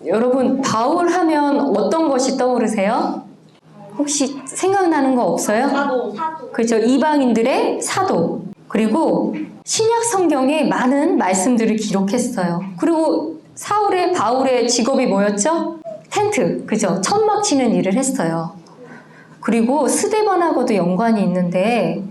여러분, 바울 하면 어떤 것이 떠오르세요? 혹시 생각나는 거 없어요? 사도. 그렇죠. 이방인들의 사도. 그리고 신약 성경에 많은 말씀들을 기록했어요. 그리고 바울의 직업이 뭐였죠? 텐트. 그죠? 천막 치는 일을 했어요. 그리고 스데반하고도 연관이 있는데,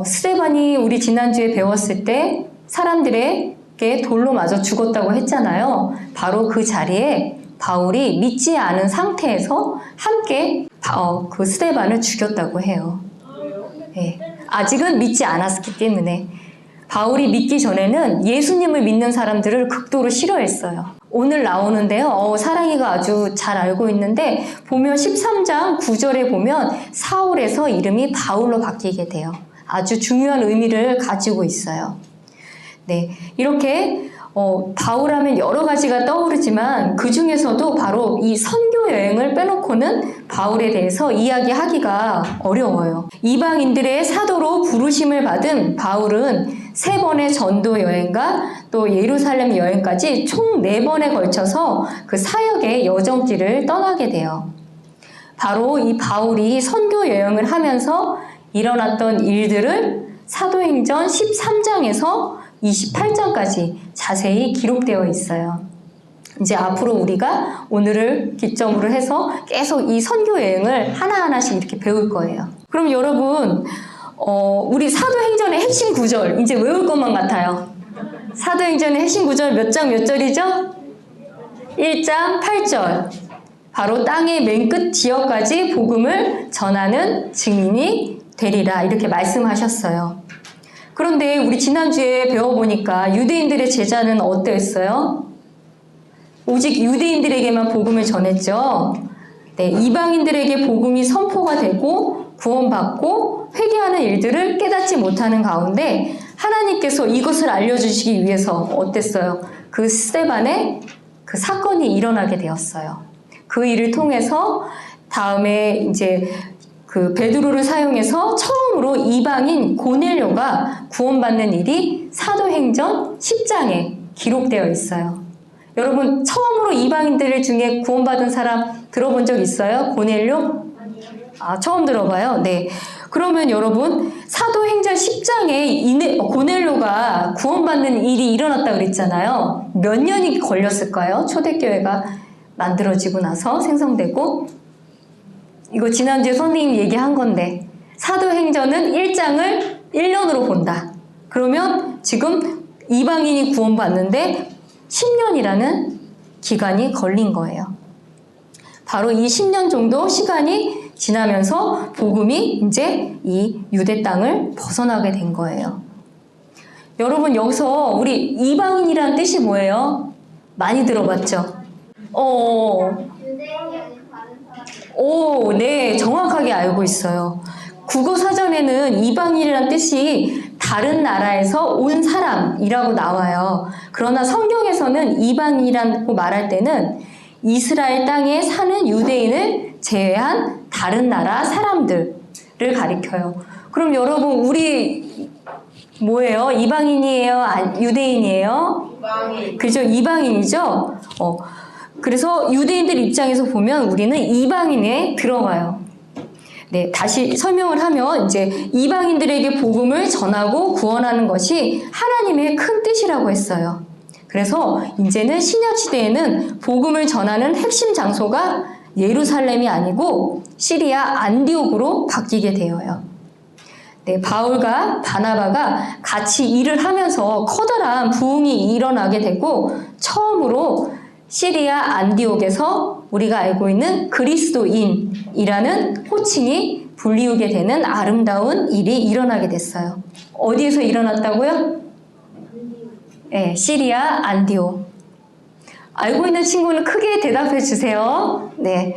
스데반이 우리 지난주에 배웠을 때 사람들에게 돌로 맞아 죽었다고 했잖아요. 바로 그 자리에 바울이 믿지 않은 상태에서 함께 그 스데반을 죽였다고 해요. 네. 아직은 믿지 않았기 때문에. 바울이 믿기 전에는 예수님을 믿는 사람들을 극도로 싫어했어요. 오늘 나오는데요. 사랑이가 아주 잘 알고 있는데 보면 13장 9절에 보면 사울에서 이름이 바울로 바뀌게 돼요. 아주 중요한 의미를 가지고 있어요. 네, 이렇게 바울하면 여러 가지가 떠오르지만 그 중에서도 바로 이 선교 여행을 빼놓고는 바울에 대해서 이야기하기가 어려워요. 이방인들의 사도로 부르심을 받은 바울은 3번의 전도 여행과 또 예루살렘 여행까지 총 4번에 걸쳐서 그 사역의 여정길을 떠나게 돼요. 바로 이 바울이 선교 여행을 하면서 일어났던 일들을 사도행전 13장에서 28장까지 자세히 기록되어 있어요. 이제 앞으로 우리가 오늘을 기점으로 해서 계속 이 선교 여행을 하나하나씩 이렇게 배울 거예요. 그럼 여러분, 우리 사도행전의 핵심 구절 이제 외울 것만 같아요. 사도행전의 핵심 구절 몇 장 몇 절이죠? 1장 8절. 바로 땅의 맨 끝 지역까지 복음을 전하는 증인이 되리라 이렇게 말씀하셨어요. 그런데 우리 지난주에 배워보니까 유대인들의 제자는 어땠어요? 오직 유대인들에게만 복음을 전했죠. 네, 이방인들에게 복음이 선포가 되고 구원받고 회개하는 일들을 깨닫지 못하는 가운데 하나님께서 이것을 알려주시기 위해서 어땠어요? 그 스데반의 그 사건이 일어나게 되었어요. 그 일을 통해서 다음에 이제 그 베드로를 사용해서 처음으로 이방인 고넬료가 구원받는 일이 사도행전 10장에 기록되어 있어요. 여러분, 처음으로 이방인들 중에 구원받은 사람 들어본 적 있어요? 고넬료? 처음 들어봐요? 네. 그러면 여러분, 사도행전 10장에 고넬료가 구원받는 일이 일어났다고 그랬잖아요. 몇 년이 걸렸을까요? 초대교회가 만들어지고 나서 생성되고. 이거 지난주에 선생님이 얘기한 건데 사도행전은 1장을 1년으로 본다. 그러면 지금 이방인이 구원받는데 10년이라는 기간이 걸린 거예요. 바로 이 10년 정도 시간이 지나면서 복음이 이제 이 유대 땅을 벗어나게 된 거예요. 여러분, 여기서 우리 이방인이라는 뜻이 뭐예요? 많이 들어봤죠? 오, 네, 정확하게 알고 있어요. 국어 사전에는 이방인이라는 뜻이 다른 나라에서 온 사람이라고 나와요. 그러나 성경에서는 이방인이라고 말할 때는 이스라엘 땅에 사는 유대인을 제외한 다른 나라 사람들을 가리켜요. 그럼 여러분, 우리 뭐예요? 이방인이에요? 유대인이에요? 이방인. 그죠? 이방인이죠? 그래서 유대인들 입장에서 보면 우리는 이방인에 들어가요. 네, 다시 설명을 하면 이제 이방인들에게 복음을 전하고 구원하는 것이 하나님의 큰 뜻이라고 했어요. 그래서 이제는 신약 시대에는 복음을 전하는 핵심 장소가 예루살렘이 아니고 시리아 안디옥으로 바뀌게 되어요. 네, 바울과 바나바가 같이 일을 하면서 커다란 부흥이 일어나게 되고 처음으로 시리아 안디옥에서 우리가 알고 있는 그리스도인이라는 호칭이 불리우게 되는 아름다운 일이 일어나게 됐어요. 어디에서 일어났다고요? 네, 시리아 안디옥. 알고 있는 친구는 크게 대답해 주세요. 네,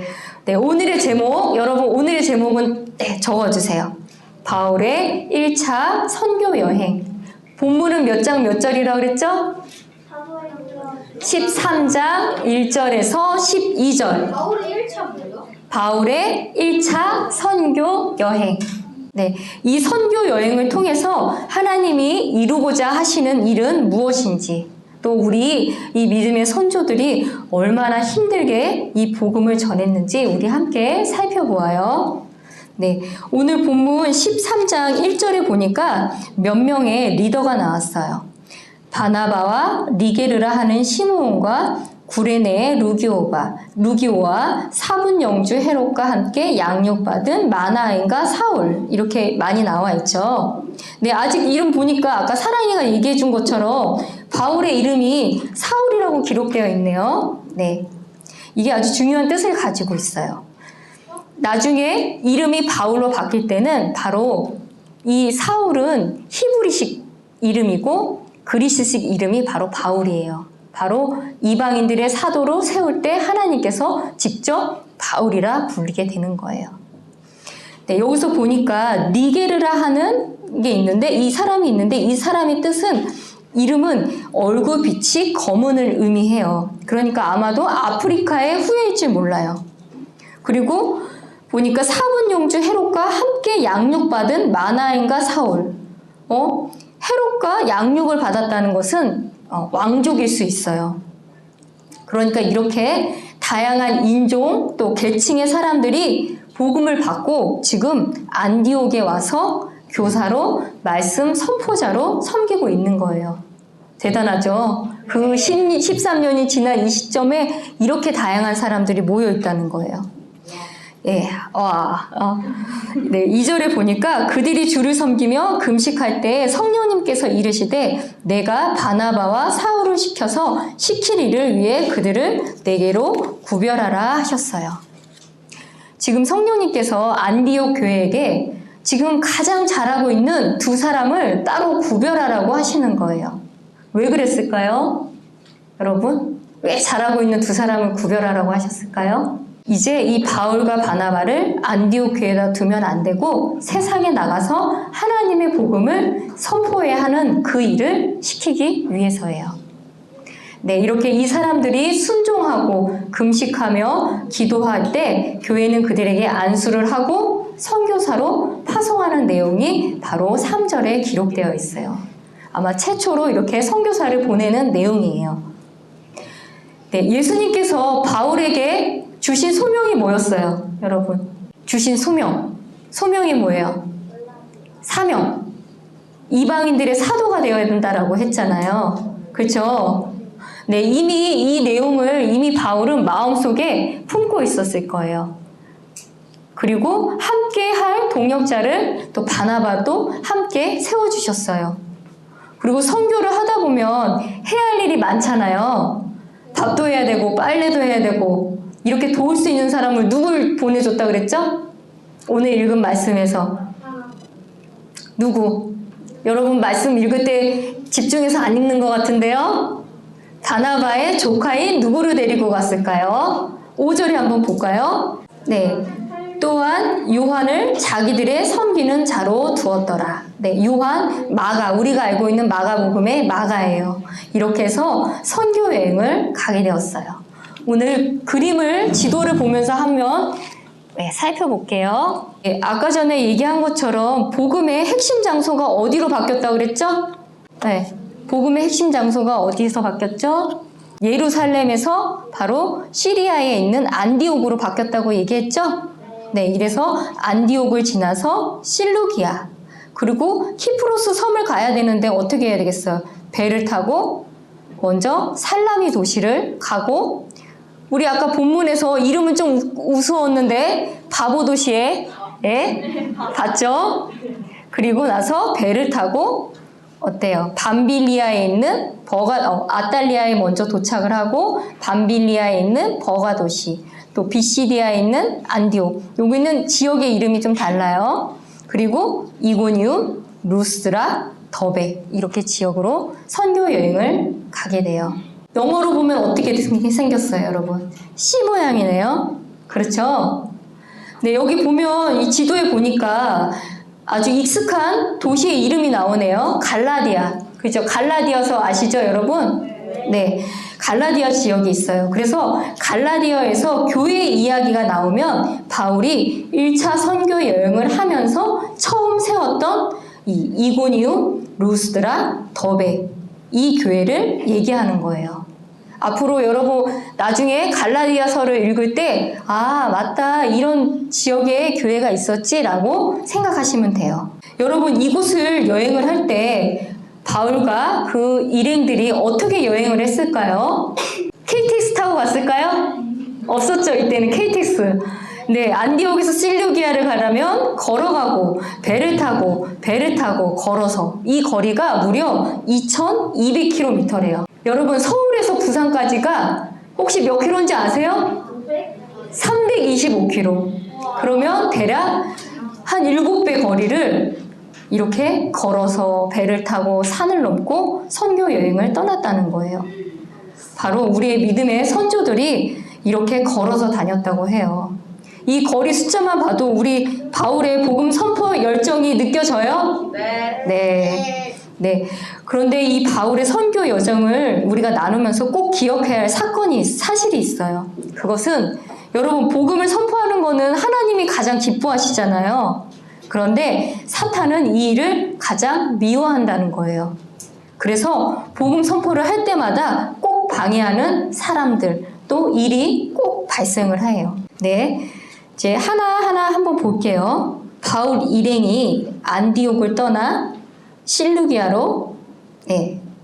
오늘의 제목, 여러분 오늘의 제목은 적어주세요. 바울의 1차 선교 여행. 본문은 몇 장 몇 절이라고 그랬죠? 13장 1절에서 12절. 바울의 1차 뭐예요? 바울의 1차 선교 여행. 네, 이 선교 여행을 통해서 하나님이 이루고자 하시는 일은 무엇인지, 또 우리 이 믿음의 선조들이 얼마나 힘들게 이 복음을 전했는지 우리 함께 살펴보아요. 네, 오늘 본문 13장 1절에 보니까 몇 명의 리더가 나왔어요. 바나바와 니게르라 하는 시므온과 구레네의 루기오와 사분 영주 헤롯과 함께 양육받은 마나엔과 사울, 이렇게 많이 나와 있죠. 네, 아직 이름 보니까 아까 사랑이가 얘기해 준 것처럼 바울의 이름이 사울이라고 기록되어 있네요. 네, 이게 아주 중요한 뜻을 가지고 있어요. 나중에 이름이 바울로 바뀔 때는 바로 이 사울은 히브리식 이름이고 그리스식 이름이 바로 바울이에요. 바로 이방인들의 사도로 세울 때 하나님께서 직접 바울이라 부르게 되는 거예요. 네, 여기서 보니까 니게르라 하는 게 있는데 이 사람의 뜻은 이름은 얼굴빛이 검은을 의미해요. 그러니까 아마도 아프리카의 후예일지 몰라요. 그리고 보니까 사분용주 헤롯과 함께 양육받은 마나엔과 사울. 헤롯과 양육을 받았다는 것은 왕족일 수 있어요. 그러니까 이렇게 다양한 인종 또 계층의 사람들이 복음을 받고 지금 안디옥에 와서 교사로 말씀 선포자로 섬기고 있는 거예요. 대단하죠? 그 13년이 지난 이 시점에 이렇게 다양한 사람들이 모여 있다는 거예요. 예, 네, 2절에 보니까 그들이 주를 섬기며 금식할 때 성령님께서 이르시되 내가 바나바와 사울을 시킬 일을 위해 그들을 내게로 구별하라 하셨어요. 지금 성령님께서 안디옥 교회에게 지금 가장 잘하고 있는 두 사람을 따로 구별하라고 하시는 거예요. 왜 그랬을까요? 여러분, 왜 잘하고 있는 두 사람을 구별하라고 하셨을까요? 이제 이 바울과 바나바를 안디옥 교회에다 두면 안 되고 세상에 나가서 하나님의 복음을 선포해야 하는 그 일을 시키기 위해서예요. 네, 이렇게 이 사람들이 순종하고 금식하며 기도할 때 교회는 그들에게 안수를 하고 선교사로 파송하는 내용이 바로 3절에 기록되어 있어요. 아마 최초로 이렇게 선교사를 보내는 내용이에요. 네, 예수님께서 바울에게 주신 소명이 뭐였어요, 여러분? 주신 소명이 뭐예요? 사명. 이방인들의 사도가 되어야 된다라고 했잖아요. 그렇죠? 네, 이미 이 내용을 바울은 마음속에 품고 있었을 거예요. 그리고 함께 할 동역자를 또 바나바도 함께 세워주셨어요. 그리고 선교를 하다 보면 해야 할 일이 많잖아요. 밥도 해야 되고 빨래도 해야 되고 이렇게 도울 수 있는 사람을 누굴 보내줬다 그랬죠? 오늘 읽은 말씀에서 누구? 여러분 말씀 읽을 때 집중해서 안 읽는 것 같은데요? 바나바의 조카인 누구를 데리고 갔을까요? 5절에 한번 볼까요? 네, 또한 요한을 자기들의 섬기는 자로 두었더라. 네, 요한, 마가, 우리가 알고 있는 마가복음의 마가예요. 이렇게 해서 선교 여행을 가게 되었어요. 오늘 그림을, 지도를 보면서 한번 살펴볼게요. 네, 아까 전에 얘기한 것처럼 복음의 핵심 장소가 어디로 바뀌었다고 그랬죠? 네, 복음의 핵심 장소가 어디서 바뀌었죠? 예루살렘에서 바로 시리아에 있는 안디옥으로 바뀌었다고 얘기했죠? 네, 이래서 안디옥을 지나서 실루기아, 그리고 키프로스 섬을 가야 되는데 어떻게 해야 되겠어요? 배를 타고 먼저 살라미 도시를 가고, 우리 아까 본문에서 이름은 좀 우스웠는데 바보 도시에 봤죠? 그리고 나서 배를 타고 어때요? 밤빌리아에 있는 아탈리아에 먼저 도착을 하고 밤빌리아에 있는 버가 도시, 또 비시디아에 있는 안디옥, 여기는 지역의 이름이 좀 달라요. 그리고 이고니움, 루스드라, 더베, 이렇게 지역으로 선교 여행을 가게 돼요. 영어로 보면 어떻게 생겼어요, 여러분? C 모양이네요. 그렇죠? 네, 여기 보면 이 지도에 보니까 아주 익숙한 도시의 이름이 나오네요. 갈라디아. 그죠? 갈라디아서 아시죠, 여러분? 네. 갈라디아 지역이 있어요. 그래서 갈라디아에서 교회 이야기가 나오면 바울이 1차 선교 여행을 하면서 처음 세웠던 이 이고니움, 루스드라, 더베, 이 교회를 얘기하는 거예요. 앞으로 여러분 나중에 갈라디아서를 읽을 때 아 맞다 이런 지역에 교회가 있었지라고 생각하시면 돼요. 여러분 이곳을 여행을 할 때 바울과 그 일행들이 어떻게 여행을 했을까요? KTX 타고 갔을까요? 없었죠. 이때는 KTX. 네, 안디옥에서 실루기아를 가려면 걸어가고 배를 타고 걸어서 이 거리가 무려 2,200km래요. 여러분 서울에서 부산까지가 혹시 몇 킬로인지 아세요? 325km. 그러면 대략 한 7배 거리를 이렇게 걸어서 배를 타고 산을 넘고 선교 여행을 떠났다는 거예요. 바로 우리의 믿음의 선조들이 이렇게 걸어서 다녔다고 해요. 이 거리 숫자만 봐도 우리 바울의 복음 선포 열정이 느껴져요? 네. 그런데 이 바울의 선교 여정을 우리가 나누면서 꼭 기억해야 할 사실이 있어요. 그것은 여러분 복음을 선포하는 거는 하나님이 가장 기뻐하시잖아요. 그런데 사탄은 이 일을 가장 미워한다는 거예요. 그래서 복음 선포를 할 때마다 꼭 방해하는 사람들 또 일이 꼭 발생을 해요. 네, 이제 하나하나 한번 볼게요. 바울 일행이 안디옥을 떠나 실루기아로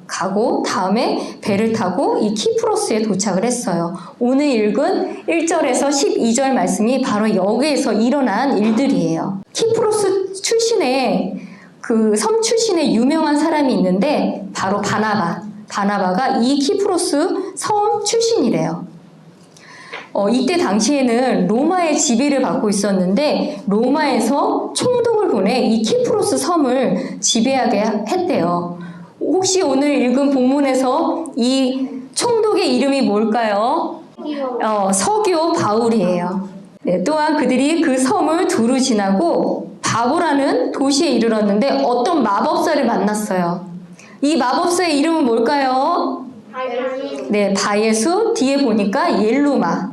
가고 다음에 배를 타고 이 키프로스에 도착을 했어요. 오늘 읽은 1절에서 12절 말씀이 바로 여기에서 일어난 일들이에요. 키프로스 출신의 그 섬 출신의 유명한 사람이 있는데 바로 바나바가 이 키프로스 섬 출신이래요. 이때 당시에는 로마의 지배를 받고 있었는데 로마에서 총독을 보내 이 키프로스 섬을 지배하게 했대요. 혹시 오늘 읽은 본문에서 이 총독의 이름이 뭘까요? 서기오 바울이에요. 네, 또한 그들이 그 섬을 두루 지나고 바보라는 도시에 이르렀는데 어떤 마법사를 만났어요. 이 마법사의 이름은 뭘까요? 네, 바예수. 뒤에 보니까 옐루마.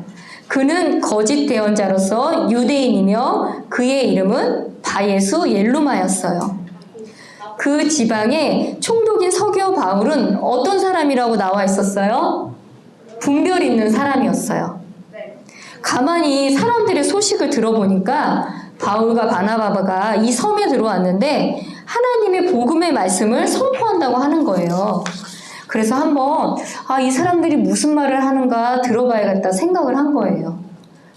그는 거짓 대언자로서 유대인이며 그의 이름은 바예수 옐루마였어요. 그 지방의 총독인 서기오 바울은 어떤 사람이라고 나와 있었어요? 분별 있는 사람이었어요. 가만히 사람들의 소식을 들어보니까 바울과 바나바가 이 섬에 들어왔는데 하나님의 복음의 말씀을 선포한다고 하는 거예요. 그래서 한번 이 사람들이 무슨 말을 하는가 들어봐야겠다 생각을 한 거예요.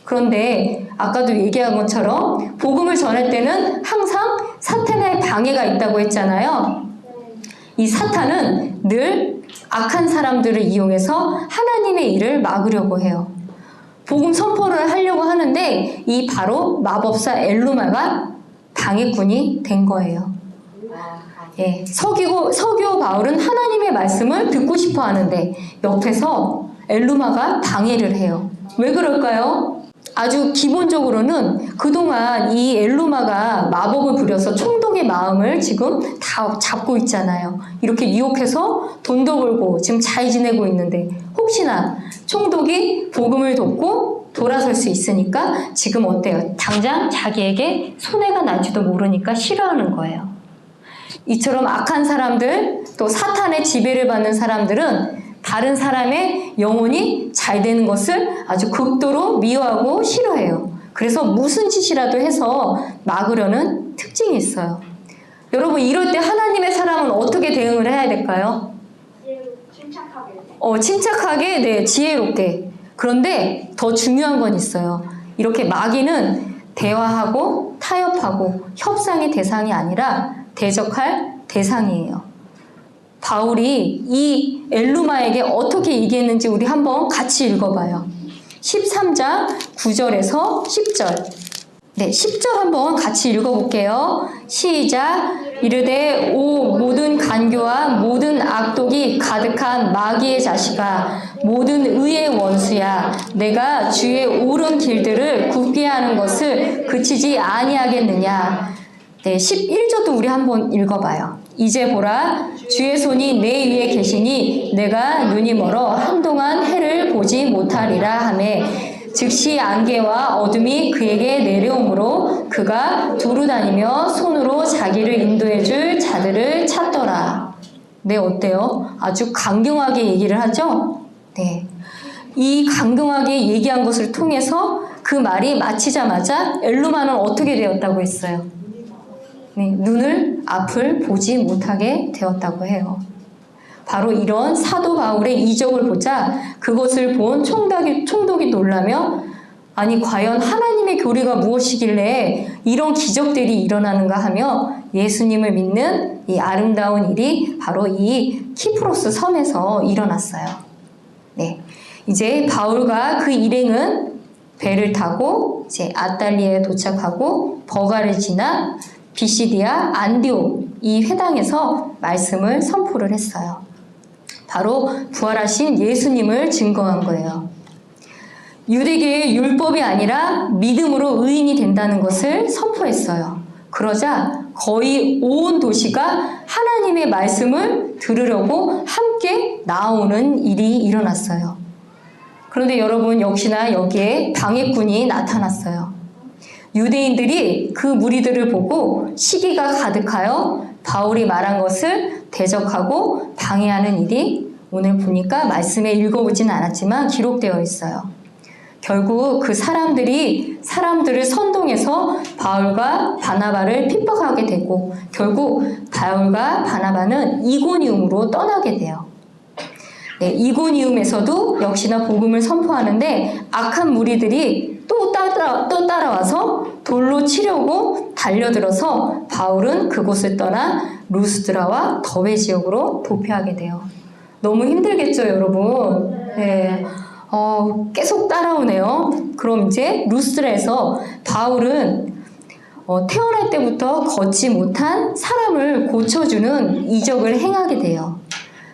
그런데 아까도 얘기한 것처럼 복음을 전할 때는 항상 사탄의 방해가 있다고 했잖아요. 이 사탄은 늘 악한 사람들을 이용해서 하나님의 일을 막으려고 해요. 복음 선포를 하려고 하는데 이 바로 마법사 엘루마가 방해꾼이 된 거예요. 예, 서기오 바울은 하나님의 말씀을 듣고 싶어 하는데 옆에서 엘루마가 방해를 해요. 왜 그럴까요? 아주 기본적으로는 그동안 이 엘루마가 마법을 부려서 총독의 마음을 지금 다 잡고 있잖아요. 이렇게 유혹해서 돈도 벌고 지금 잘 지내고 있는데 혹시나 총독이 복음을 돕고 돌아설 수 있으니까 지금 어때요? 당장 자기에게 손해가 날지도 모르니까 싫어하는 거예요. 이처럼 악한 사람들 또 사탄의 지배를 받는 사람들은 다른 사람의 영혼이 잘 되는 것을 아주 극도로 미워하고 싫어해요. 그래서 무슨 짓이라도 해서 막으려는 특징이 있어요. 여러분 이럴 때 하나님의 사람은 어떻게 대응을 해야 될까요? 침착하게, 네, 지혜롭게. 그런데 더 중요한 건 있어요. 이렇게 마귀는 대화하고 타협하고 협상의 대상이 아니라 대적할 대상이에요. 바울이 이 엘루마에게 어떻게 얘기했는지 우리 한번 같이 읽어봐요. 13장 9절에서 10절. 네, 10절 한번 같이 읽어볼게요. 시작. 이르되 오 모든 간교와 모든 악독이 가득한 마귀의 자식아 모든 의의 원수야 내가 주의 옳은 길들을 굳게 하는 것을 그치지 아니하겠느냐. 네, 11절도 우리 한번 읽어봐요. 이제 보라 주의 손이 내 위에 계시니 내가 눈이 멀어 한동안 해를 보지 못하리라 하매 즉시 안개와 어둠이 그에게 내려오므로 그가 두루 다니며 손으로 자기를 인도해 줄 자들을 찾더라. 네, 어때요? 아주 강경하게 얘기를 하죠? 네. 이 강경하게 얘기한 것을 통해서 그 말이 마치자마자 엘루마는 어떻게 되었다고 했어요? 네, 앞을 보지 못하게 되었다고 해요. 바로 이런 사도 바울의 이적을 보자 그것을 본 총독이 놀라며 아니 과연 하나님의 교리가 무엇이길래 이런 기적들이 일어나는가 하며 예수님을 믿는 이 아름다운 일이 바로 이 키프로스 섬에서 일어났어요. 네, 이제 바울과 그 일행은 배를 타고 이제 아탈리아에 도착하고 버가를 지나 비시디아 안디옥 이 회당에서 말씀을 선포를 했어요. 바로 부활하신 예수님을 증거한 거예요. 유대계의 율법이 아니라 믿음으로 의인이 된다는 것을 선포했어요. 그러자 거의 온 도시가 하나님의 말씀을 들으려고 함께 나오는 일이 일어났어요. 그런데 여러분 역시나 여기에 방해꾼이 나타났어요. 유대인들이 그 무리들을 보고 시기가 가득하여 바울이 말한 것을 대적하고 방해하는 일이 오늘 보니까 말씀에 읽어보진 않았지만 기록되어 있어요. 결국 그 사람들을 선동해서 바울과 바나바를 핍박하게 되고 결국 바울과 바나바는 이고니움으로 떠나게 돼요. 네, 이고니움에서도 역시나 복음을 선포하는데 악한 무리들이 또 따라와서 돌로 치려고 달려들어서 바울은 그곳을 떠나 루스드라와 더베 지역으로 도피하게 돼요. 너무 힘들겠죠, 여러분? 네. 계속 따라오네요. 그럼 이제 루스드라에서 바울은 태어날 때부터 걷지 못한 사람을 고쳐주는 이적을 행하게 돼요.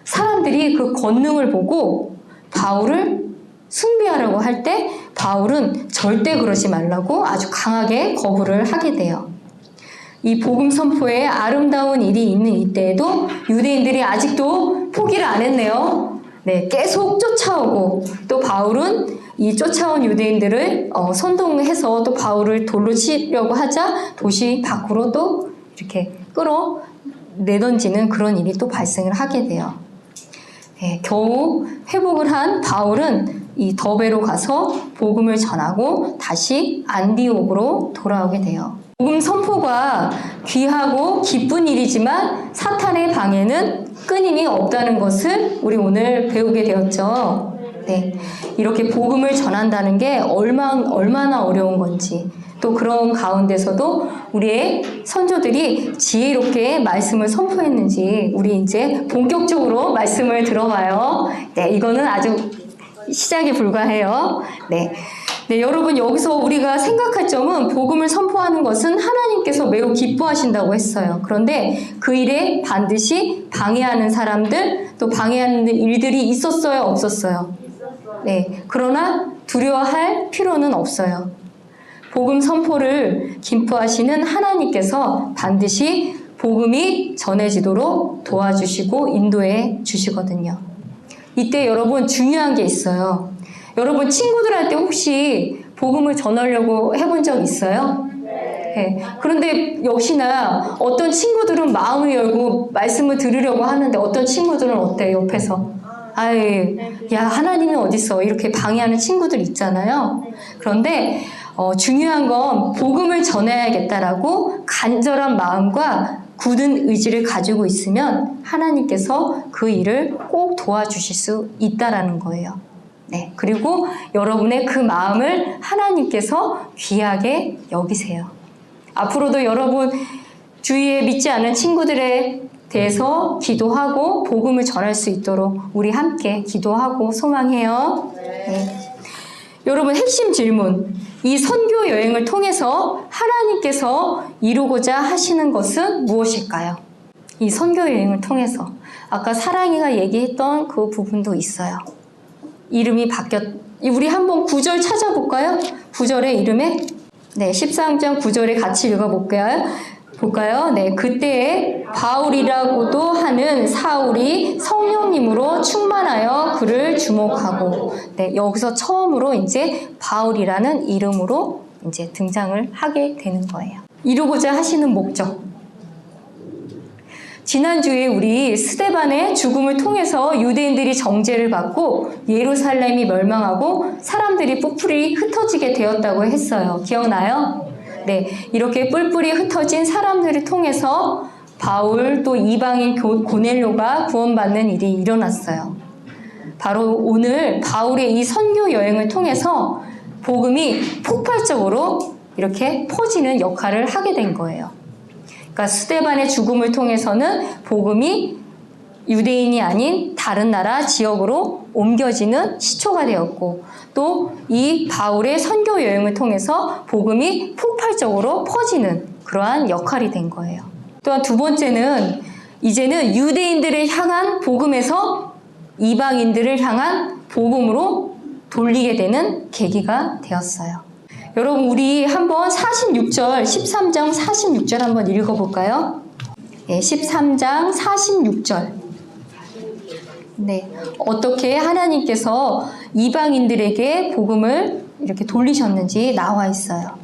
사람들이 그 권능을 보고 바울을 숭배하려고 할 때 바울은 절대 그러지 말라고 아주 강하게 거부를 하게 돼요. 이 복음 선포에 아름다운 일이 있는 이때에도 유대인들이 아직도 포기를 안 했네요. 네, 계속 쫓아오고 또 바울은 이 쫓아온 유대인들을 선동해서 또 바울을 돌로 치려고 하자 도시 밖으로 또 이렇게 끌어내던지는 그런 일이 또 발생을 하게 돼요. 네, 겨우 회복을 한 바울은 이 더베로 가서 복음을 전하고 다시 안디옥으로 돌아오게 돼요. 복음 선포가 귀하고 기쁜 일이지만 사탄의 방해는 끊임이 없다는 것을 우리 오늘 배우게 되었죠. 네, 이렇게 복음을 전한다는 게 얼마나 어려운 건지 또 그런 가운데서도 우리의 선조들이 지혜롭게 말씀을 선포했는지 우리 이제 본격적으로 말씀을 들어봐요. 네, 이거는 아주 시작에 불과해요. 네. 네, 여러분 여기서 우리가 생각할 점은 복음을 선포하는 것은 하나님께서 매우 기뻐하신다고 했어요. 그런데 그 일에 반드시 방해하는 사람들 또 방해하는 일들이 있었어요, 없었어요? 네, 그러나 두려워할 필요는 없어요. 복음 선포를 기뻐하시는 하나님께서 반드시 복음이 전해지도록 도와주시고 인도해 주시거든요. 이때 여러분 중요한 게 있어요. 여러분 친구들한테 혹시 복음을 전하려고 해본 적 있어요? 네. 그런데 역시나 어떤 친구들은 마음을 열고 말씀을 들으려고 하는데 어떤 친구들은 어때요? 옆에서 아이, 야 하나님이 어딨어 이렇게 방해하는 친구들 있잖아요. 그런데 중요한 건 복음을 전해야겠다라고 간절한 마음과 굳은 의지를 가지고 있으면 하나님께서 그 일을 꼭 도와주실 수 있다라는 거예요. 네, 그리고 여러분의 그 마음을 하나님께서 귀하게 여기세요. 앞으로도 여러분 주위에 믿지 않는 친구들에 대해서 기도하고 복음을 전할 수 있도록 우리 함께 기도하고 소망해요. 네. 여러분 핵심 질문. 이 선교 여행을 통해서 하나님께서 이루고자 하시는 것은 무엇일까요? 이 선교 여행을 통해서 아까 사랑이가 얘기했던 그 부분도 있어요. 이름이 우리 한번 9절 찾아볼까요? 9절의 이름에 네, 13장 9절에 같이 볼까요? 네, 그때에 바울이라고도 하는 사울이 성령님으로 충만하여 그를 주목하고, 네, 여기서 처음으로 이제 바울이라는 이름으로 이제 등장을 하게 되는 거예요. 이루고자 하시는 목적. 지난주에 우리 스데반의 죽음을 통해서 유대인들이 정죄를 받고 예루살렘이 멸망하고 사람들이 뿔뿔이 흩어지게 되었다고 했어요. 기억나요? 네, 이렇게 뿔뿔이 흩어진 사람들을 통해서 바울 또 이방인 고넬료가 구원받는 일이 일어났어요. 바로 오늘 바울의 이 선교 여행을 통해서 복음이 폭발적으로 이렇게 퍼지는 역할을 하게 된 거예요. 그러니까 스데반의 죽음을 통해서는 복음이 유대인이 아닌 다른 나라 지역으로 옮겨지는 시초가 되었고, 또 이 바울의 선교 여행을 통해서 복음이 폭발적으로 퍼지는 그러한 역할이 된 거예요. 또한 두 번째는 이제는 유대인들을 향한 복음에서 이방인들을 향한 복음으로 돌리게 되는 계기가 되었어요. 여러분, 우리 한번 46절, 13장 46절 한번 읽어볼까요? 네, 13장 46절. 네, 어떻게 하나님께서 이방인들에게 복음을 이렇게 돌리셨는지 나와 있어요.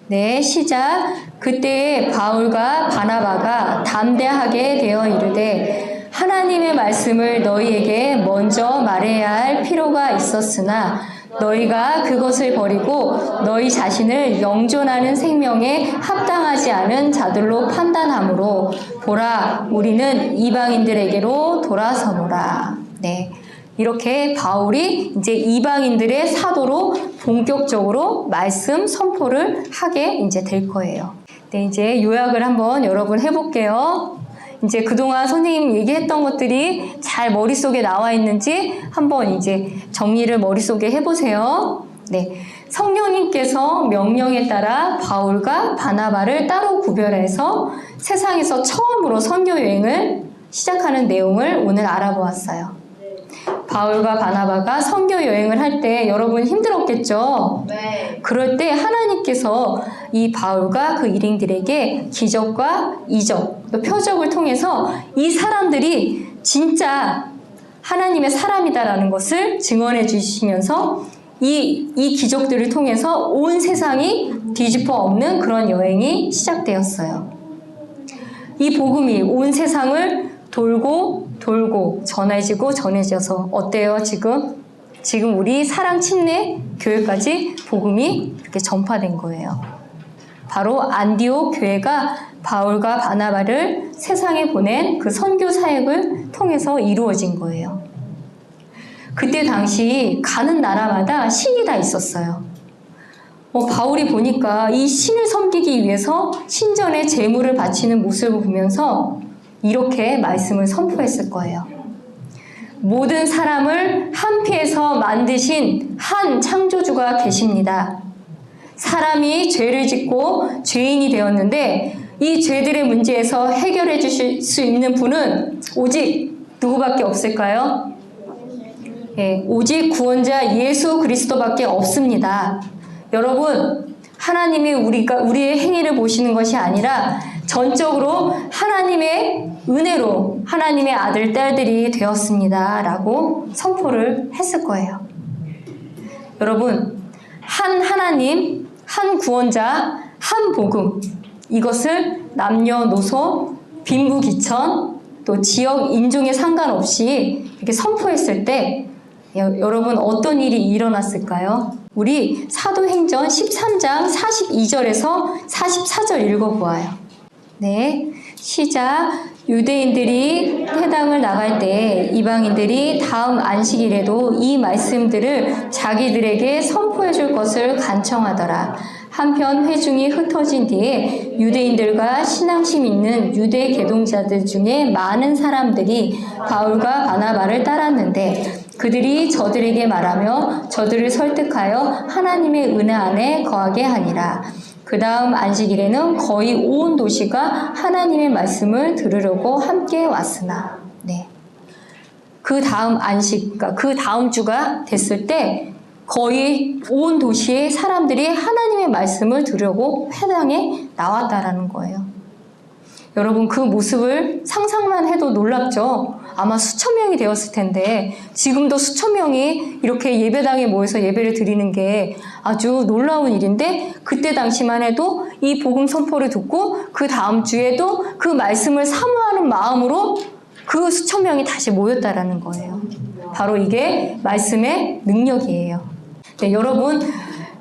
네, 시작. 그때 바울과 바나바가 담대하게 되어 이르되 하나님의 말씀을 너희에게 먼저 말해야 할 필요가 있었으나 너희가 그것을 버리고 너희 자신을 영존하는 생명에 합당하지 않은 자들로 판단하므로 보라, 우리는 이방인들에게로 돌아서노라. 네, 이렇게 바울이 이제 이방인들의 사도로 본격적으로 말씀 선포를 하게 이제 될 거예요. 네, 이제 요약을 한번 여러분 해볼게요. 이제 그동안 선생님 얘기했던 것들이 잘 머릿속에 나와 있는지 한번 이제 정리를 머릿속에 해보세요. 네, 성령님께서 명령에 따라 바울과 바나바를 따로 구별해서 세상에서 처음으로 선교 여행을 시작하는 내용을 오늘 알아보았어요. 바울과 바나바가 선교 여행을 할 때 여러분 힘들었겠죠? 네. 그럴 때 하나님께서 이 바울과 그 일행들에게 기적과 이적, 또 표적을 통해서 이 사람들이 진짜 하나님의 사람이다라는 것을 증언해 주시면서 이 기적들을 통해서 온 세상이 뒤집어 엎는 그런 여행이 시작되었어요. 이 복음이 온 세상을 돌고 전해져서 어때요 지금? 지금 우리 사랑 침례 교회까지 복음이 이렇게 전파된 거예요. 바로 안디옥 교회가 바울과 바나바를 세상에 보낸 그 선교 사역을 통해서 이루어진 거예요. 그때 당시 가는 나라마다 신이 다 있었어요. 바울이 보니까 이 신을 섬기기 위해서 신전에 제물을 바치는 모습을 보면서 이렇게 말씀을 선포했을 거예요. 모든 사람을 한 피에서 만드신 한 창조주가 계십니다. 사람이 죄를 짓고 죄인이 되었는데 이 죄들의 문제에서 해결해 주실 수 있는 분은 오직 누구밖에 없을까요? 예, 오직 구원자 예수 그리스도밖에 없습니다. 여러분, 하나님이 우리의 행위를 보시는 것이 아니라 전적으로 하나님의 은혜로 하나님의 아들, 딸들이 되었습니다. 라고 선포를 했을 거예요. 여러분, 한 하나님, 한 구원자, 한 복음, 이것을 남녀노소, 빈부귀천, 또 지역, 인종에 상관없이 이렇게 선포했을 때 여러분 어떤 일이 일어났을까요? 우리 사도행전 13장 42절에서 44절 읽어보아요. 네, 시작. 유대인들이 회당을 나갈 때 이방인들이 다음 안식일에도 이 말씀들을 자기들에게 선포해 줄 것을 간청하더라. 한편 회중이 흩어진 뒤에 유대인들과 신앙심 있는 유대 계동자들 중에 많은 사람들이 바울과 바나바를 따랐는데 그들이 저들에게 말하며 저들을 설득하여 하나님의 은혜 안에 거하게 하니라. 그 다음 안식일에는 거의 온 도시가 하나님의 말씀을 들으려고 함께 왔으나, 네. 그 다음 그 다음 주가 됐을 때 거의 온 도시의 사람들이 하나님의 말씀을 들으려고 회당에 나왔다라는 거예요. 여러분, 그 모습을 상상만 해도 놀랍죠? 아마 수천 명이 되었을 텐데 지금도 수천 명이 이렇게 예배당에 모여서 예배를 드리는 게 아주 놀라운 일인데 그때 당시만 해도 이 복음 선포를 듣고 그 다음 주에도 그 말씀을 사모하는 새로운 마음으로 그 수천 명이 다시 모였다라는 거예요. 바로 이게 말씀의 능력이에요. 네, 여러분,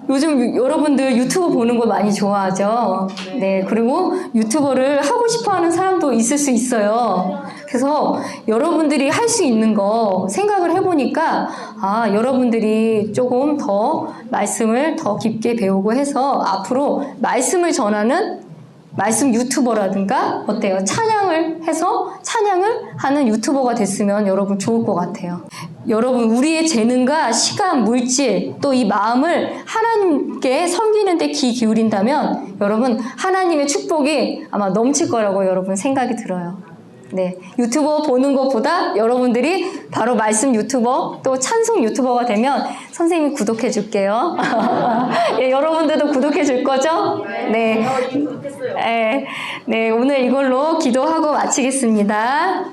요즘 여러분들 유튜브 보는 거 많이 좋아하죠? 네, 그리고 유튜버를 하고 싶어 하는 사람도 있을 수 있어요. 그래서 여러분들이 할 수 있는 거 생각을 해보니까, 여러분들이 조금 더 말씀을 더 깊게 배우고 해서 앞으로 말씀을 전하는 말씀 유튜버라든가 어때요? 찬양을 해서 찬양을 하는 유튜버가 됐으면 여러분 좋을 것 같아요. 여러분 우리의 재능과 시간, 물질 또 이 마음을 하나님께 섬기는 데 기울인다면 여러분 하나님의 축복이 아마 넘칠 거라고 여러분 생각이 들어요. 네, 유튜버 보는 것보다 여러분들이 바로 말씀 유튜버 또 찬송 유튜버가 되면 선생님이 구독해 줄게요. 예, 여러분들도 구독해 줄 거죠? 네. 네, 오늘 이걸로 기도하고 마치겠습니다.